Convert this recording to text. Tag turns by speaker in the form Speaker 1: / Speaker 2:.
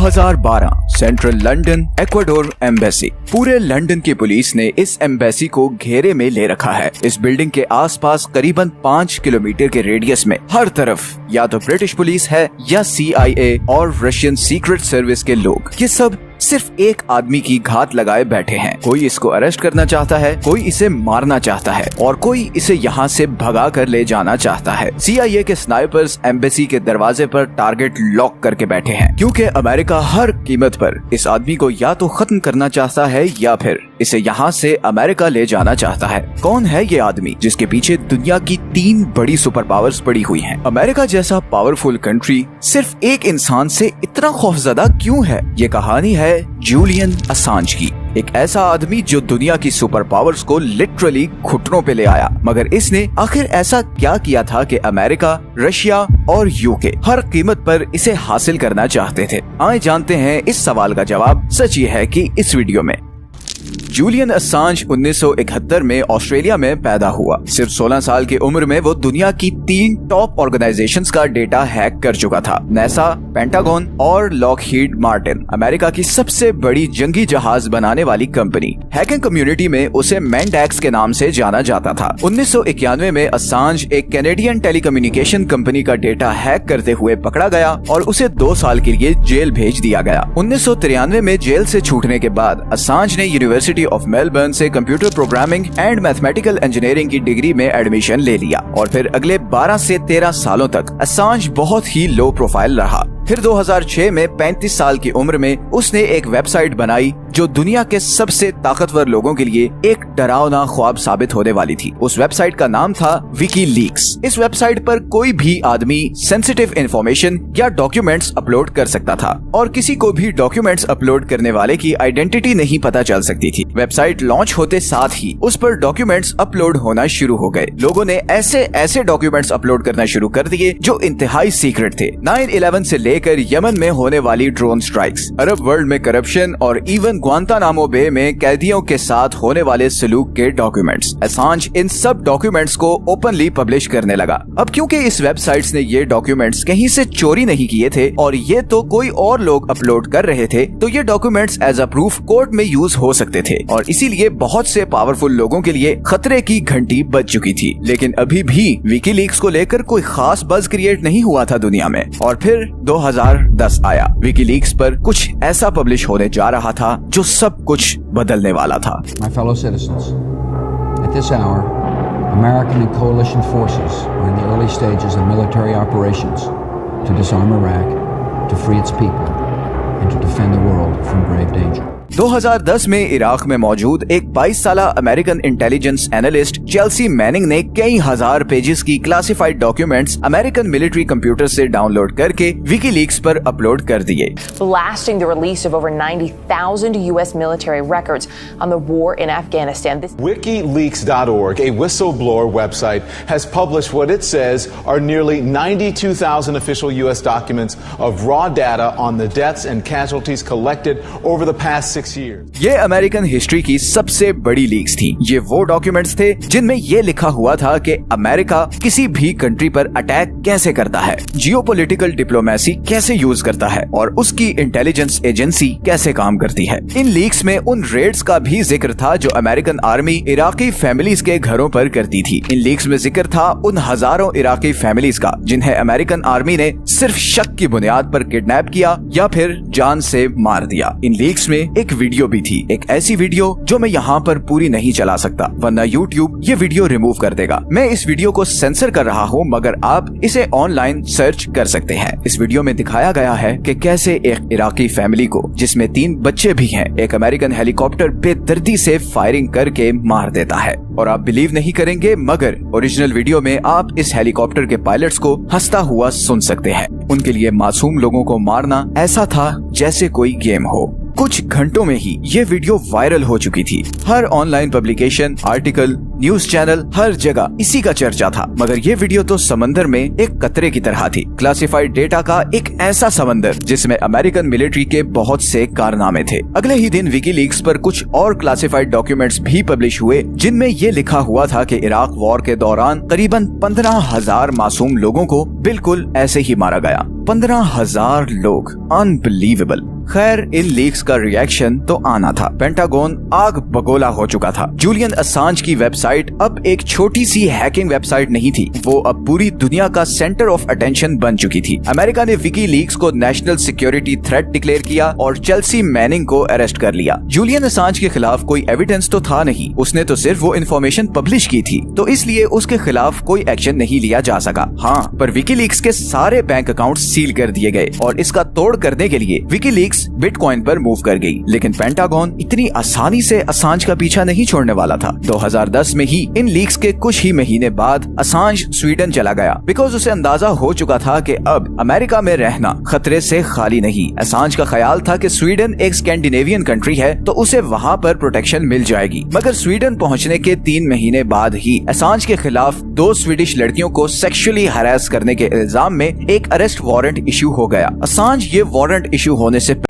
Speaker 1: 2012 central London Ecuador embassy. पूरे London की police ने इस एम्बेसी को घेरे में ले रखा है। इस बिल्डिंग के आसपास करीबन 5 किलोमीटर के रेडियस में हर तरफ या तो ब्रिटिश पुलिस है या CIA और रशियन सीक्रेट सर्विस के लोग। ये सब सिर्फ एक आदमी की घात लगाए बैठे हैं। कोई इसको अरेस्ट करना चाहता है, कोई इसे मारना चाहता है और कोई इसे यहाँ से भगा कर ले जाना चाहता है। CIA के स्नाइपर्स एम्बेसी के दरवाजे पर टारगेट लॉक करके बैठे हैं, क्योंकि अमेरिका हर कीमत पर इस आदमी को या तो खत्म करना चाहता है या फिर इसे यहाँ से अमेरिका ले जाना चाहता है। कौन है ये आदमी जिसके पीछे दुनिया की 3 बड़ी सुपर पावर्स पड़ी हुई हैं? अमेरिका जैसा पावरफुल कंट्री सिर्फ एक इंसान से इतना खौफजदा क्यों है? ये कहानी है जूलियन असांज की। एक ऐसा आदमी जो दुनिया की सुपर पावर्स को लिटरली घुटनों पे ले आया, मगर इसने आखिर ऐसा क्या किया था कि अमेरिका, रशिया और UK हर कीमत पर इसे हासिल करना चाहते थे? आइए जानते हैं इस सवाल का जवाब। सच ये है कि इस वीडियो में जूलियन असांज 1971 में ऑस्ट्रेलिया में पैदा हुआ। सिर्फ 16 साल की उम्र में वो दुनिया की 3 टॉप ऑर्गेनाइजेशंस का डेटा हैक कर चुका था। नासा, पेंटागन और लॉकहीड मार्टिन, अमेरिका की सबसे बड़ी जंगी जहाज बनाने वाली कंपनी। हैकिंग कम्युनिटी में उसे मैंडैक्स के नाम से जाना जाता था। 1991 में असांज एक कैनेडियन टेलीकम्युनिकेशन कंपनी का डेटा हैक करते हुए पकड़ा गया और उसे 2 साल के लिए जेल भेज दिया गया। 1993 में जेल से छूटने के बाद असांज ने यूनिवर्सिटी ऑफ मेलबर्न से computer programming and mathematical engineering की डिग्री में एडमिशन ले लिया और फिर अगले 12 से 13 सालों तक असांज बहुत ही लो प्रोफाइल रहा। फिर 2006 में 35 साल की उम्र में उसने एक वेबसाइट बनाई जो दुनिया के सबसे ताकतवर लोगों के लिए एक डरावना ख्वाब साबित होने वाली थी। उस वेबसाइट का नाम था विकीलीक्स। इस वेबसाइट पर कोई भी आदमी सेंसिटिव इंफॉर्मेशन या डॉक्यूमेंट्स अपलोड कर सकता था और किसी को भी डॉक्यूमेंट्स अपलोड करने वाले की आइडेंटिटी नहीं पता चल सकती थी। वेबसाइट लॉन्च होते साथ ही उस पर डॉक्यूमेंट्स अपलोड होना शुरू हो गए। लोगों ने ऐसे डॉक्यूमेंट्स अपलोड करना शुरू कर दिए जो इंतहाई सीक्रेट थे। 9/11 से लेकर यमन में होने वाली ड्रोन स्ट्राइक्स, अरब वर्ल्ड में करप्शन और इवन ग्वांतानामो बे में कैदियों के साथ होने वाले सलूक के डॉक्यूमेंट्स। असांज इन सब डॉक्यूमेंट्स को ओपनली पब्लिश करने लगा। अब क्योंकि इस वेबसाइट्स ने ये डॉक्यूमेंट्स कहीं से चोरी नहीं किए थे और ये तो कोई और लोग अपलोड कर रहे थे, तो ये documents as a proof court में यूज हो सकते थे और इसीलिए बहुत से पावरफुल लोगों के लिए खतरे की घंटी बज चुकी थी। लेकिन अभी भी विकीलीक्स को लेकर कोई खास बज़ क्रिएट नहीं हुआ था दुनिया में। और फिर 2010 आया। विकीलीक्स पर कुछ ऐसा पब्लिश होने जा रहा था जो सब कुछ बदलने वाला था।
Speaker 2: My fellow citizens, at this hour, American and coalition forces are in the early stages of military operations to disarm Iraq, to free its people, and to defend the world from grave danger.
Speaker 1: 2010 में Iraq में मौजूद एक 22 साला American intelligence analyst Chelsea Manning ने कई हजार pages की classified documents American military computer से डाउनलोड करके विकीलीक्स पर अपलोड कर दिए।
Speaker 3: Blasting the release of over 90,000 US military records on the war in Afghanistan.
Speaker 4: WikiLeaks.org, a whistleblower website, has published what it says are nearly 92,000 official US documents of raw data on the deaths and casualties collected over the past 6 years.
Speaker 1: ये American history की सबसे बड़ी leaks थी। ये वो documents थे जिनमें ये लिखा हुआ था कि अमेरिका किसी भी कंट्री पर अटैक कैसे करता है, जियोपॉलिटिकल डिप्लोमेसी कैसे यूज करता है और उसकी इंटेलिजेंस एजेंसी कैसे काम करती है। इन लीक्स में उन रेड्स का भी जिक्र था जो अमेरिकन आर्मी इराकी फैमिलीज के घरों पर करती थी। इन लीक्स में जिक्र था उन हजारों इराकी फैमिलीज का जिन्हें अमेरिकन आर्मी ने सिर्फ शक की बुनियाद पर किडनैप किया या फिर जान से मार दिया। इन लीक्स में एक वीडियो भी थी, एक ऐसी वीडियो जो मैं यहाँ पर पूरी नहीं चला सकता वरना YouTube ये वीडियो रिमूव कर देगा। मैं इस वीडियो को सेंसर कर रहा हूँ, मगर आप इसे ऑनलाइन सर्च कर सकते हैं। इस वीडियो में दिखाया गया है कि कैसे एक इराकी फैमिली को, जिसमें 3 बच्चे भी हैं, एक अमेरिकन हेलीकॉप्टर बेदर्दी से फायरिंग करके मार देता है। और आप बिलीव नहीं करेंगे, मगर ओरिजिनल वीडियो में आप इस हेलीकॉप्टर के पायलट्स को हंसता हुआ सुन सकते हैं। उनके लिए मासूम लोगों को मारना ऐसा था जैसे कोई गेम हो। कुछ घंटों में ही ये वीडियो वायरल हो चुकी थी। हर online publication, article news channel, हर जगह इसी का चर्चा था। मगर ये वीडियो तो समंदर में एक कतरे की तरह थी, क्लासिफाइड डेटा का एक ऐसा समंदर जिसमें अमेरिकन मिलिट्री के बहुत से कारनामे थे। अगले ही दिन विकीलीक्स पर कुछ और क्लासिफाइड डॉक्यूमेंट्स भी पब्लिश हुए, जिनमें ये लिखा हुआ था कि इराक वॉर के दौरान करीबन 15,000 मासूम लोगों को बिल्कुल ऐसे ही मारा गया। 15,000 लोग, अनबिलीवेबल। खैर, इन लीक्स का रिएक्शन तो आना था। पेंटागन आग बगोला हो चुका था। जूलियन असांज की वेबसाइट अब एक छोटी सी हैकिंग वेबसाइट नहीं थी, वो अब पूरी दुनिया का सेंटर ऑफ अटेंशन बन चुकी थी। अमेरिका ने विकीलीक्स को नेशनल सिक्योरिटी थ्रेट डिक्लेयर किया और चेल्सी मैनिंग को अरेस्ट कर लिया। जूलियन असांज के खिलाफ कोई एविडेंस तो था नहीं, उसने तो सिर्फ वो इन्फॉर्मेशन पब्लिश की थी, तो इसलिए उसके खिलाफ कोई एक्शन नहीं लिया जा सका। हाँ, पर विकीलीक्स के सारे बैंक अकाउंट सील कर दिए गए और इसका तोड़ करने के लिए विकीलीक्स बिटकॉइन पर मूव कर गई। लेकिन पेंटागन इतनी आसानी से असांज का पीछा नहीं छोड़ने वाला था। 2010 में ही इन लीक्स के कुछ ही महीने बाद असांज स्वीडन चला गया, बिकॉज उसे अंदाजा हो चुका था कि अब अमेरिका में रहना खतरे से खाली नहीं। असांज का ख्याल था कि स्वीडन एक स्कैंडिनेवियन कंट्री है, तो उसे वहाँ पर प्रोटेक्शन मिल जाएगी। मगर स्वीडन पहुँचने के 3 महीने बाद ही असांज के खिलाफ 2 स्वीडिश लड़कियों को सेक्सुअली हरास करने के इल्जाम में एक अरेस्ट वारंट इशू हो गया। असांज ये वारंट इशू होने से